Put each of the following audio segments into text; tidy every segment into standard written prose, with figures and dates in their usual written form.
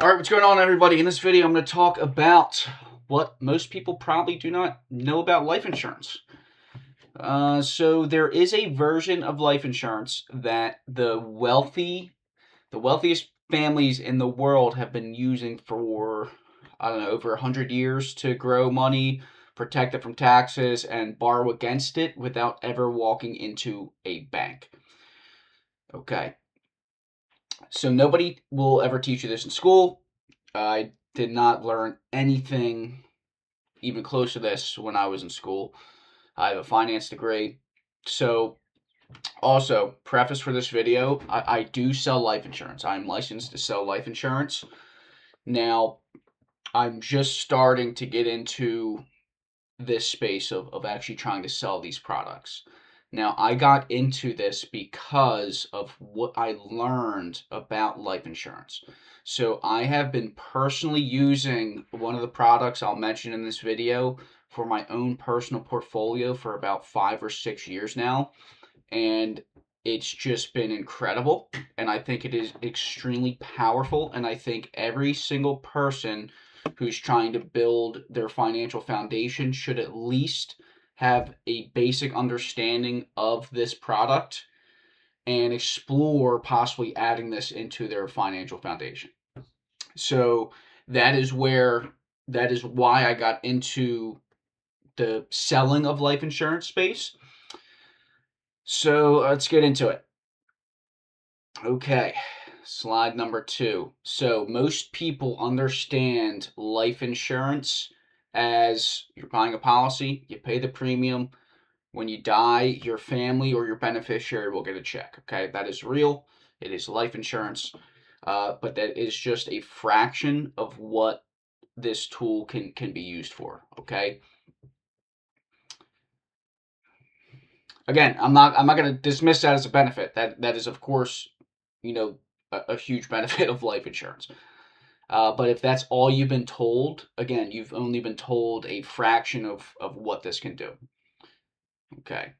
All right, what's going on, everybody? In this video, I'm going to talk about what most people probably do not know about life insurance. So there is a version of life insurance that the wealthiest families in the world have been using for, I don't know, over 100 years to grow money, protect it from taxes, and borrow against it without ever walking into a bank. Okay, so nobody will ever teach you this in school. I did not learn anything even close to this when I was in school. I have a finance degree. So, also, preface for this video, I do sell life insurance. I'm licensed to sell life insurance. Now, I'm just starting to get into this space of actually trying to sell these products. Now, I got into this because of what I learned about life insurance. So, I have been personally using one of the products I'll mention in this video for my own personal portfolio for about 5 or 6 years now. And it's just been incredible. And I think it is extremely powerful. And I think every single person who's trying to build their financial foundation should at least have a basic understanding of this product and explore possibly adding this into their financial foundation. So that is why I got into the selling of life insurance space. So let's get into it. Okay, slide number 2. So most people understand life insurance as you're buying a policy, you pay the premium. When you die, your family or your beneficiary will get a check. Okay, that is real. It is life insurance, but that is just a fraction of what this tool can be used for. Okay. Again, I'm not going to dismiss that as a benefit. That is, of course, you know, a huge benefit of life insurance. But if that's all you've been told, again, you've only been told a fraction of what this can do. Okay.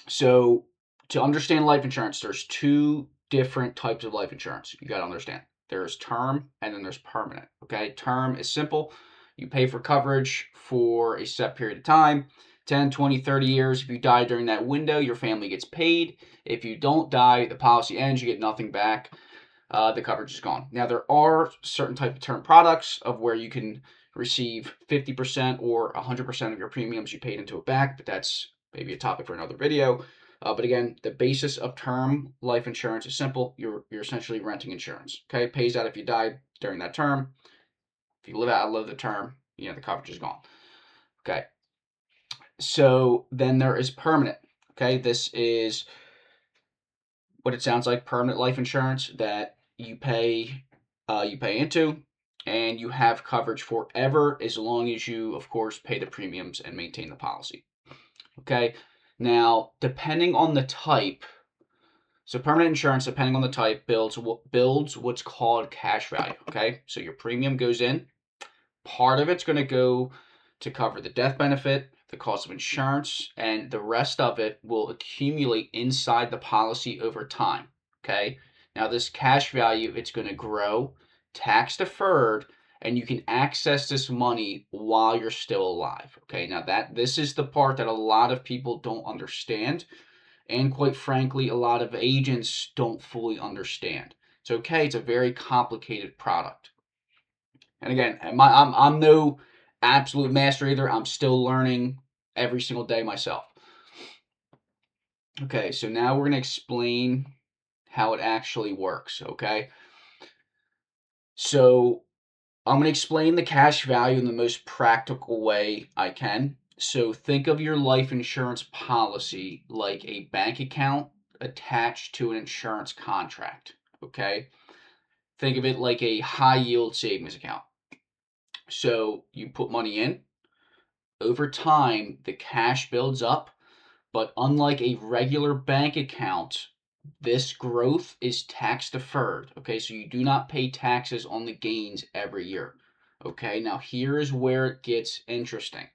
So to understand life insurance, there's two different types of life insurance. You got to understand. There's term and then there's permanent. Okay. Term is simple. You pay for coverage for a set period of time. 10, 20, 30 years. If you die during that window, your family gets paid. If you don't die, the policy ends, you get nothing back. The coverage is gone. Now, there are certain type of term products of where you can receive 50% or 100% of your premiums you paid into it back, but that's maybe a topic for another video. But again, the basis of term life insurance is simple. You're essentially renting insurance. Okay, it pays out if you die during that term. If you outlive the term, the coverage is gone. Okay. So then there is permanent. Okay, this is what it sounds like: permanent life insurance that you pay into, and you have coverage forever as long as you, of course, pay the premiums and maintain the policy. Okay. Now, depending on the type, so permanent insurance, depending on the type, builds what's called cash value. Okay, so your premium goes in. Part of it's going to go to cover the death benefit, the cost of insurance, and the rest of it will accumulate inside the policy over time. Okay. Now, this cash value, it's going to grow, tax deferred, and you can access this money while you're still alive. Okay. Now, this is the part that a lot of people don't understand, and quite frankly, a lot of agents don't fully understand. It's okay. It's a very complicated product. And again, I'm no absolute master either. I'm still learning every single day myself. Okay, so now we're going to explain how it actually works, okay? So I'm going to explain the cash value in the most practical way I can. So think of your life insurance policy like a bank account attached to an insurance contract, okay? Think of it like a high yield savings account. So you put money in. Over time, the cash builds up, but unlike a regular bank account, this growth is tax deferred. Okay, so you do not pay taxes on the gains every year. Okay, now here is where it gets interesting.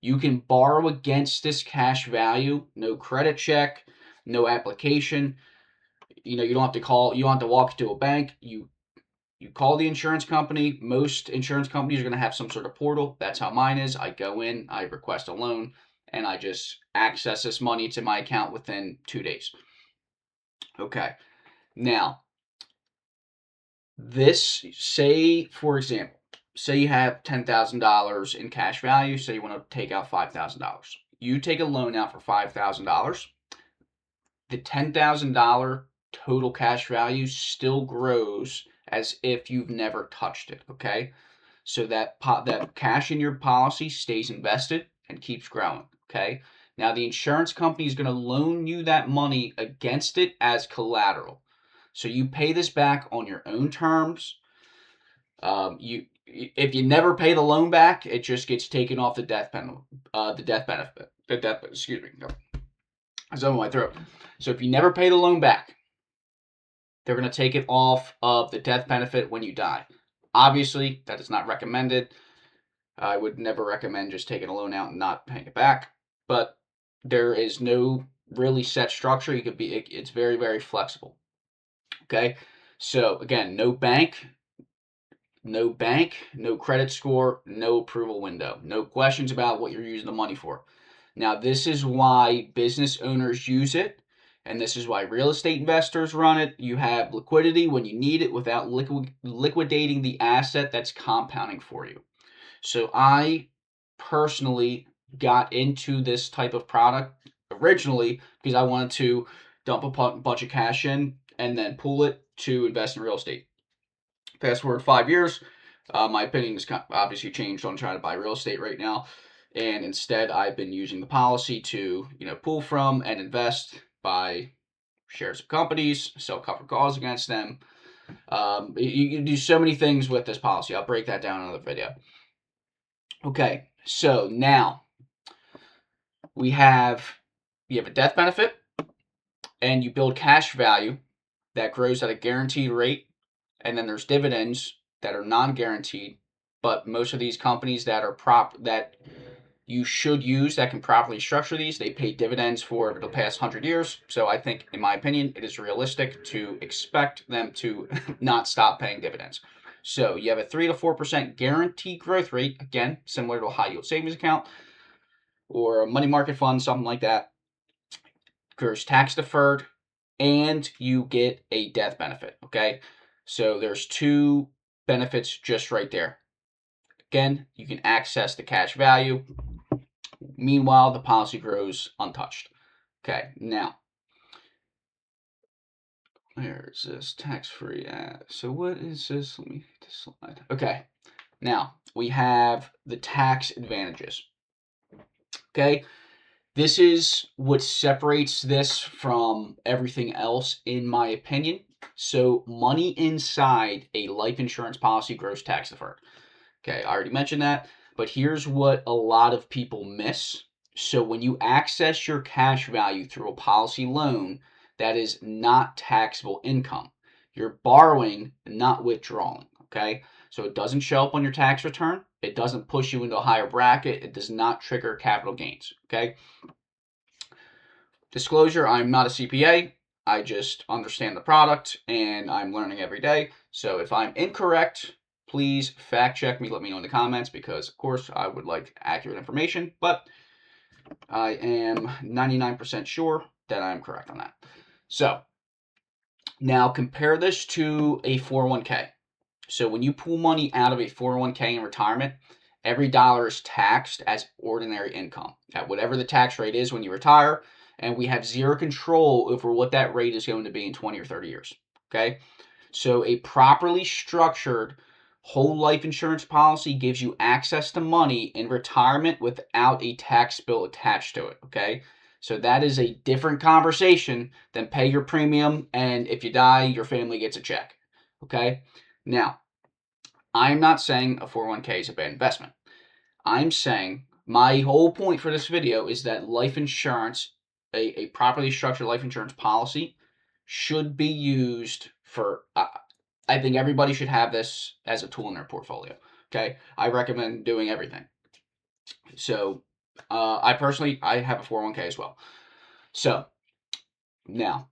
You can borrow against this cash value, no credit check, no application. You don't have to walk to a bank. You You call the insurance company. Most insurance companies are going to have some sort of portal. That's how mine is. I go in, I request a loan, and I just access this money to my account within 2 days. Okay. Now, this, say, for example, say you have $10,000 in cash value. Say you want to take out $5,000. You take a loan out for $5,000. The $10,000 total cash value still grows as if you've never touched it. Okay. So that cash in your policy stays invested and keeps growing. Okay. Now the insurance company is going to loan you that money against it as collateral. So you pay this back on your own terms. If you never pay the loan back, it just gets taken off the death penalty, excuse me, it's over my throat. So if you never pay the loan back, they're going to take it off of the death benefit when you die. Obviously, that is not recommended. I would never recommend just taking a loan out and not paying it back. But there is no really set structure. It's very, very flexible. Okay. So again, no bank, no credit score, no approval window, no questions about what you're using the money for. Now, this is why business owners use it, and this is why real estate investors run it. You have liquidity when you need it without liquidating the asset that's compounding for you. So I personally got into this type of product originally because I wanted to dump a bunch of cash in and then pool it to invest in real estate. Fast forward 5 years, my opinion has obviously changed on trying to buy real estate right now. And instead, I've been using the policy to, pull from and invest, buy shares of companies, sell covered calls against them. You can do so many things with this policy. I'll break that down in another video. Okay, so now you have a death benefit, and you build cash value that grows at a guaranteed rate, and then there's dividends that are non-guaranteed. But most of these companies that you should use that can properly structure these, they pay dividends for the past 100 years. So I think, in my opinion, it is realistic to expect them to not stop paying dividends. So you have a 3 to 4% guaranteed growth rate, again, similar to a high yield savings account or a money market fund, something like that. Grows tax deferred, and you get a death benefit. Okay. So there's two benefits just right there. Again, you can access the cash value. Meanwhile, the policy grows untouched. Okay, now, where is this tax-free at? So what is this? Let me hit this slide. Okay, now we have the tax advantages. Okay, this is what separates this from everything else, in my opinion. So money inside a life insurance policy grows tax deferred. Okay, I already mentioned that, but here's what a lot of people miss. So when you access your cash value through a policy loan, that is not taxable income. You're borrowing, not withdrawing, okay? So it doesn't show up on your tax return. It doesn't push you into a higher bracket. It does not trigger capital gains, okay? Disclosure, I'm not a CPA. I just understand the product and I'm learning every day. So if I'm incorrect, please fact check me. Let me know in the comments because, of course, I would like accurate information. But I am 99% sure that I'm correct on that. So now compare this to a 401k. So when you pull money out of a 401k in retirement, every dollar is taxed as ordinary income at whatever the tax rate is when you retire. And we have zero control over what that rate is going to be in 20 or 30 years. Okay. So a properly structured whole life insurance policy gives you access to money in retirement without a tax bill attached to it, okay? So that is a different conversation than pay your premium and if you die, your family gets a check, okay? Now, I'm not saying a 401k is a bad investment. I'm saying my whole point for this video is that life insurance, a properly structured life insurance policy should be used for I think everybody should have this as a tool in their portfolio. Okay, I recommend doing everything. So, I have a 401k as well. So now,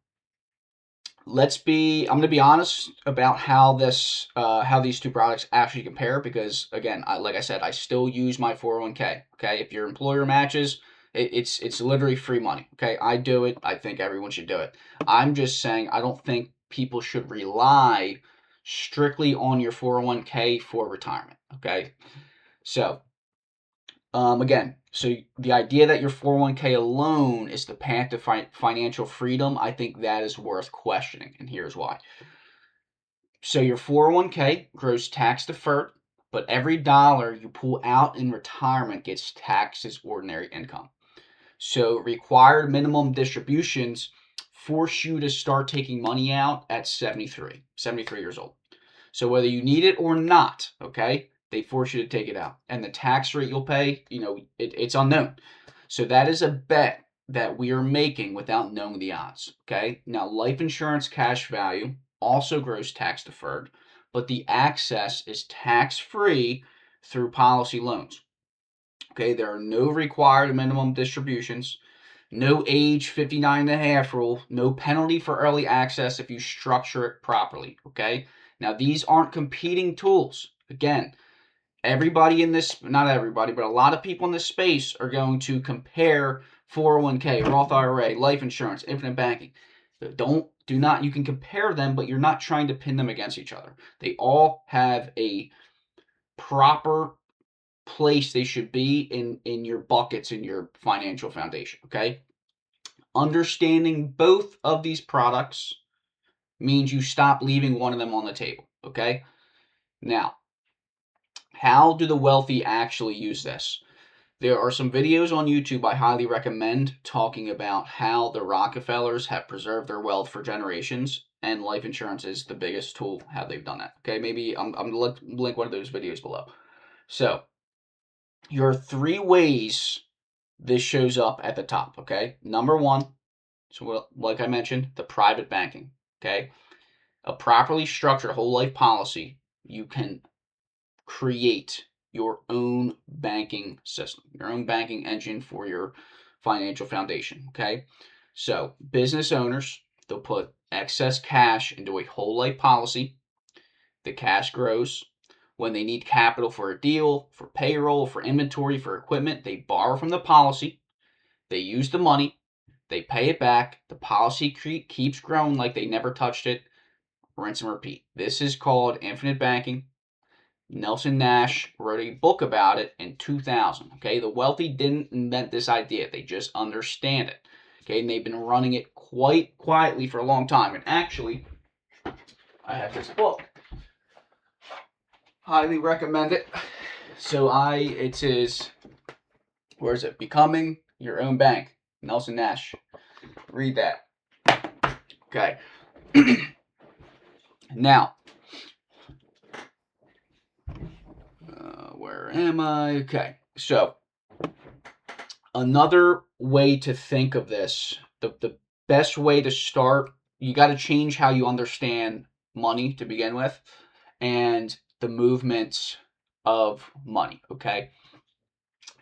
I'm going to be honest about how these two products actually compare, because again, like I said, I still use my 401k. Okay. If your employer matches, it's literally free money. Okay. I do it. I think everyone should do it. I'm just saying, I don't think people should rely strictly on your 401k for retirement. Okay. So, again, so the idea that your 401k alone is the path to financial freedom, I think that is worth questioning, and here's why. So your 401k grows tax deferred, but every dollar you pull out in retirement gets taxed as ordinary income. So required minimum distributions force you to start taking money out at 73 years old. So whether you need it or not, okay, they force you to take it out. And the tax rate you'll pay, it's unknown. So that is a bet that we are making without knowing the odds, okay? Now, life insurance cash value also grows tax deferred, but the access is tax free through policy loans. Okay, there are no required minimum distributions, no age 59 and a half rule, no penalty for early access if you structure it properly. Okay, now these aren't competing tools. Again, everybody in this, not everybody, but a lot of people in this space are going to compare 401k, Roth IRA, life insurance, infinite banking. Do not, you can compare them, but you're not trying to pin them against each other. They all have a proper place they should be in your buckets in your financial foundation. Okay, understanding both of these products means you stop leaving one of them on the table. Okay, now how do the wealthy actually use this? There are some videos on YouTube I highly recommend talking about how the Rockefellers have preserved their wealth for generations, and life insurance is the biggest tool how they've done that. Okay, maybe I'm going to link one of those videos below. So your three ways this shows up at the top. Okay, number one, so like I mentioned, the private banking. Okay, a properly structured whole life policy, you can create your own banking system, your own banking engine for your financial foundation. Okay, so business owners, they'll put excess cash into a whole life policy. The cash grows. When they need capital for a deal, for payroll, for inventory, for equipment, they borrow from the policy. They use the money. They pay it back. The policy keeps growing like they never touched it. Rinse and repeat. This is called infinite banking. Nelson Nash wrote a book about it in 2000. Okay, the wealthy didn't invent this idea. They just understand it. Okay, and they've been running it quite quietly for a long time. And actually, I have this book. Highly recommend it. So it is, where is it? Becoming Your Own Bank. Nelson Nash. Read that. Okay. Now, where am I? Okay. So, another way to think of this, the best way to start, you got to change how you understand money to begin with and the movements of money. Okay.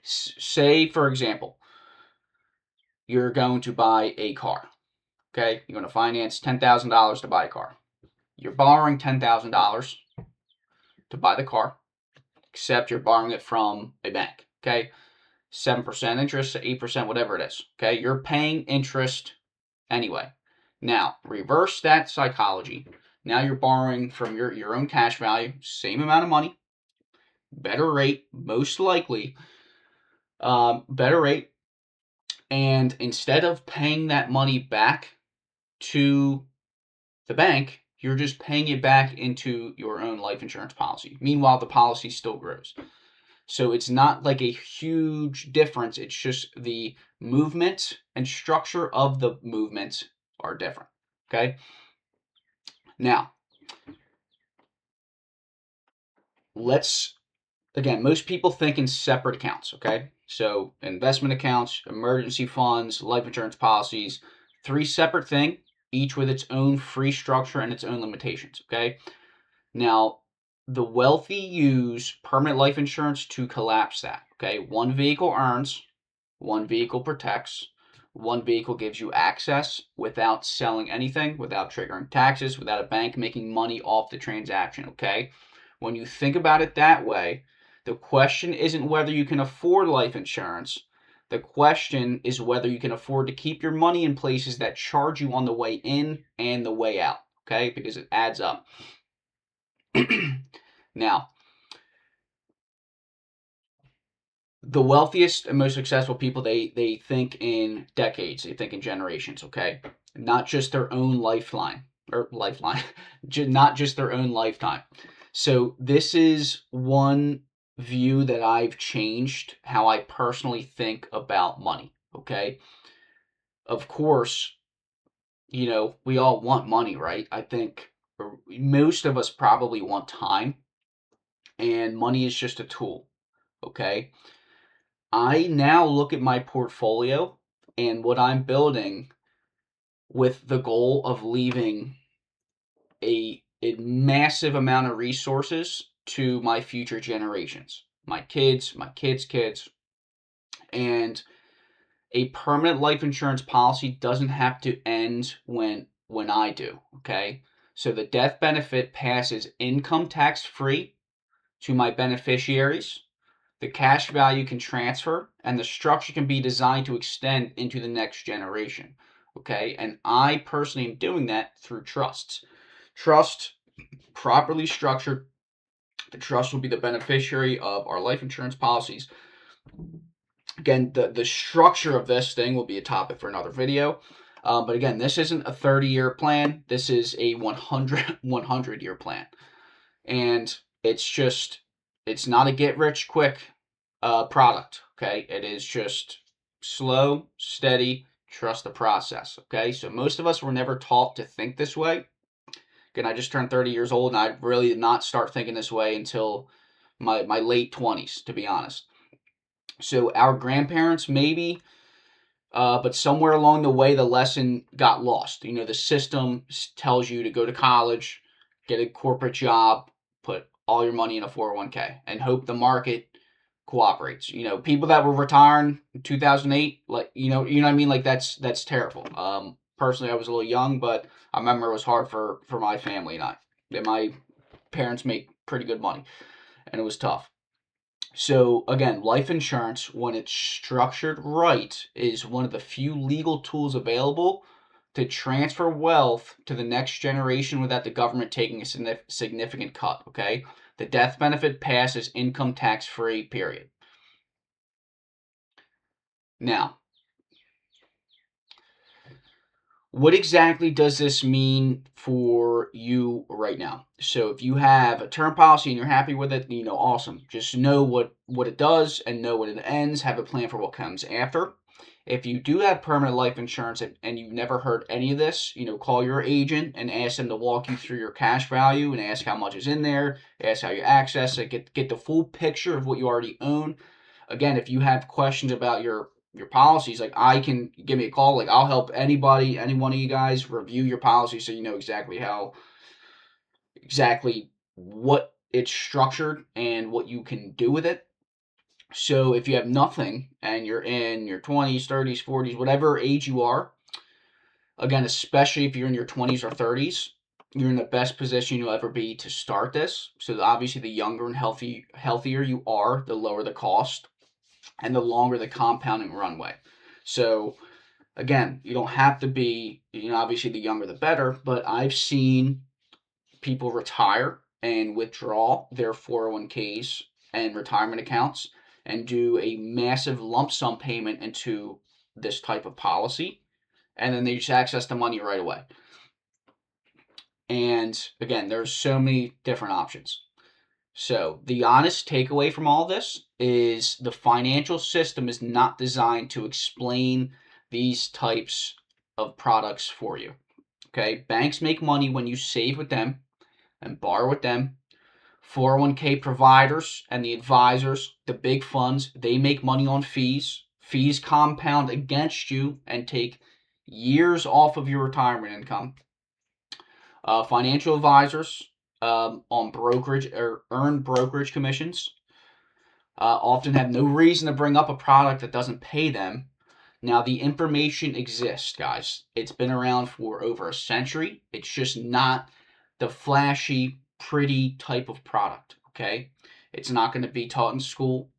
Say, for example, you're going to buy a car. Okay. You're going to finance $10,000 to buy a car. You're borrowing $10,000 to buy the car, except you're borrowing it from a bank. Okay. 7% interest, 8%, whatever it is. Okay. You're paying interest anyway. Now, reverse that psychology. Now you're borrowing from your own cash value, same amount of money, better rate, most likely, better rate. And instead of paying that money back to the bank, you're just paying it back into your own life insurance policy. Meanwhile, the policy still grows. So it's not like a huge difference. It's just the movement and structure of the movements are different. Okay. Now, again, most people think in separate accounts. Okay. So investment accounts, emergency funds, life insurance policies, three separate things, each with its own free structure and its own limitations. Okay. Now, the wealthy use permanent life insurance to collapse that. Okay. One vehicle earns, one vehicle protects, One vehicle gives you access without selling anything, without triggering taxes, without a bank making money off the transaction, okay? When you think about it that way, the question isn't whether you can afford life insurance. The question is whether you can afford to keep your money in places that charge you on the way in and the way out, okay? Because it adds up. Now, the wealthiest and most successful people, they think in decades, they think in generations, okay? Not just their own lifeline, not just their own lifetime. So this is one view that I've changed how I personally think about money, okay? Of course, we all want money, right? I think most of us probably want time, and money is just a tool, okay? I now look at my portfolio and what I'm building with the goal of leaving a massive amount of resources to my future generations, my kids, my kids' kids, and a permanent life insurance policy doesn't have to end when I do, okay? So the death benefit passes income tax free to my beneficiaries. The cash value can transfer, and the structure can be designed to extend into the next generation. Okay, and I personally am doing that through trusts. Trust, properly structured, the trust will be the beneficiary of our life insurance policies. Again, the structure of this thing will be a topic for another video. But again, this isn't a 30-year plan. This is a 100-year plan. And it's not a get-rich-quick product, okay? It is just slow, steady, trust the process, okay? So most of us were never taught to think this way. Again, I just turned 30 years old, and I really did not start thinking this way until my late 20s, to be honest. So our grandparents, maybe, but somewhere along the way, the lesson got lost. The system tells you to go to college, get a corporate job, put all your money in a 401k, and hope the market cooperates. People that were retiring in 2008, like what I mean. Like that's terrible. Personally, I was a little young, but I remember it was hard for my family and I. My parents make pretty good money, and it was tough. So again, life insurance, when it's structured right, is one of the few legal tools available to transfer wealth to the next generation without the government taking a significant cut, okay? The death benefit passes income tax free, period. Now, what exactly does this mean for you right now? So if you have a term policy and you're happy with it, awesome. Just know what it does and know when it ends. Have a plan for what comes after. If you do have permanent life insurance and you've never heard any of this, call your agent and ask them to walk you through your cash value and ask how much is in there, ask how you access it, get the full picture of what you already own. Again, if you have questions about your policies, like I can give me a call. Like I'll help anybody, any one of you guys review your policy so you know exactly what it's structured and what you can do with it. So if you have nothing and you're in your 20s, 30s, 40s, whatever age you are, again, especially if you're in your 20s or 30s, you're in the best position you'll ever be to start this. So obviously the younger and healthier you are, the lower the cost and the longer the compounding runway. So again, you don't have to be, obviously the younger the better, but I've seen people retire and withdraw their 401ks and retirement accounts and do a massive lump sum payment into this type of policy, and then they just access the money right away. And again, there's so many different options. So the honest takeaway from all this is the financial system is not designed to explain these types of products for you. Okay, banks make money when you save with them and borrow with them. 401k providers and the advisors, the big funds, they make money on fees. Fees compound against you and take years off of your retirement income. Financial advisors on brokerage or earn brokerage commissions often have no reason to bring up a product that doesn't pay them. Now, the information exists, guys. It's been around for over a century. It's just not the flashy, pretty type of product, okay? It's not going to be taught in school.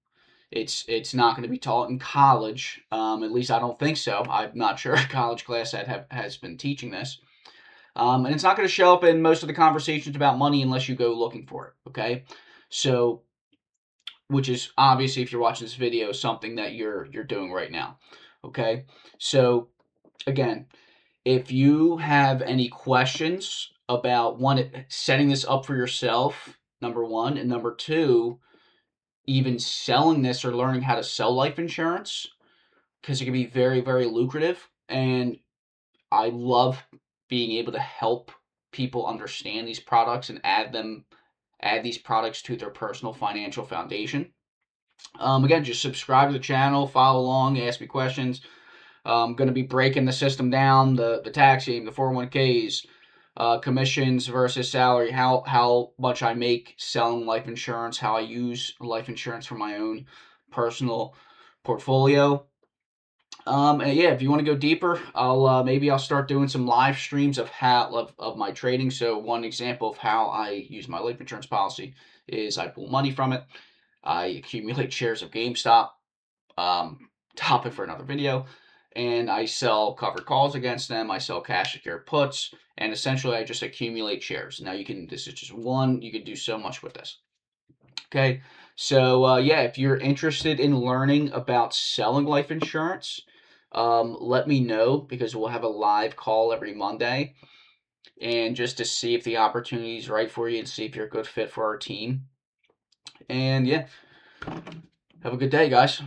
It's not going to be taught in college. At least I don't think so. I'm not sure a college class that has been teaching this. And it's not going to show up in most of the conversations about money unless you go looking for it, okay? So, which is obviously, if you're watching this video, something that you're doing right now, okay? So, again, if you have any questions about one, setting this up for yourself, number one, and number two, even selling this or learning how to sell life insurance, because it can be very, very lucrative. And I love being able to help people understand these products and add these products to their personal financial foundation. Again, just subscribe to the channel, follow along, ask me questions. I'm going to be breaking the system down, the tax scheme, the 401ks, commissions versus salary, how much I make selling life insurance, how I use life insurance for my own personal portfolio. And yeah, if you want to go deeper, maybe I'll start doing some live streams of my trading. So one example of how I use my life insurance policy is I pull money from it, I accumulate shares of GameStop. Topic for another video. And I sell covered calls against them. I sell cash secured puts, and essentially I just accumulate shares. Now this is just one. You can do so much with this. Okay, so yeah, if you're interested in learning about selling life insurance, let me know, because we'll have a live call every Monday, and just to see if the opportunity is right for you and see if you're a good fit for our team. And yeah, have a good day, guys.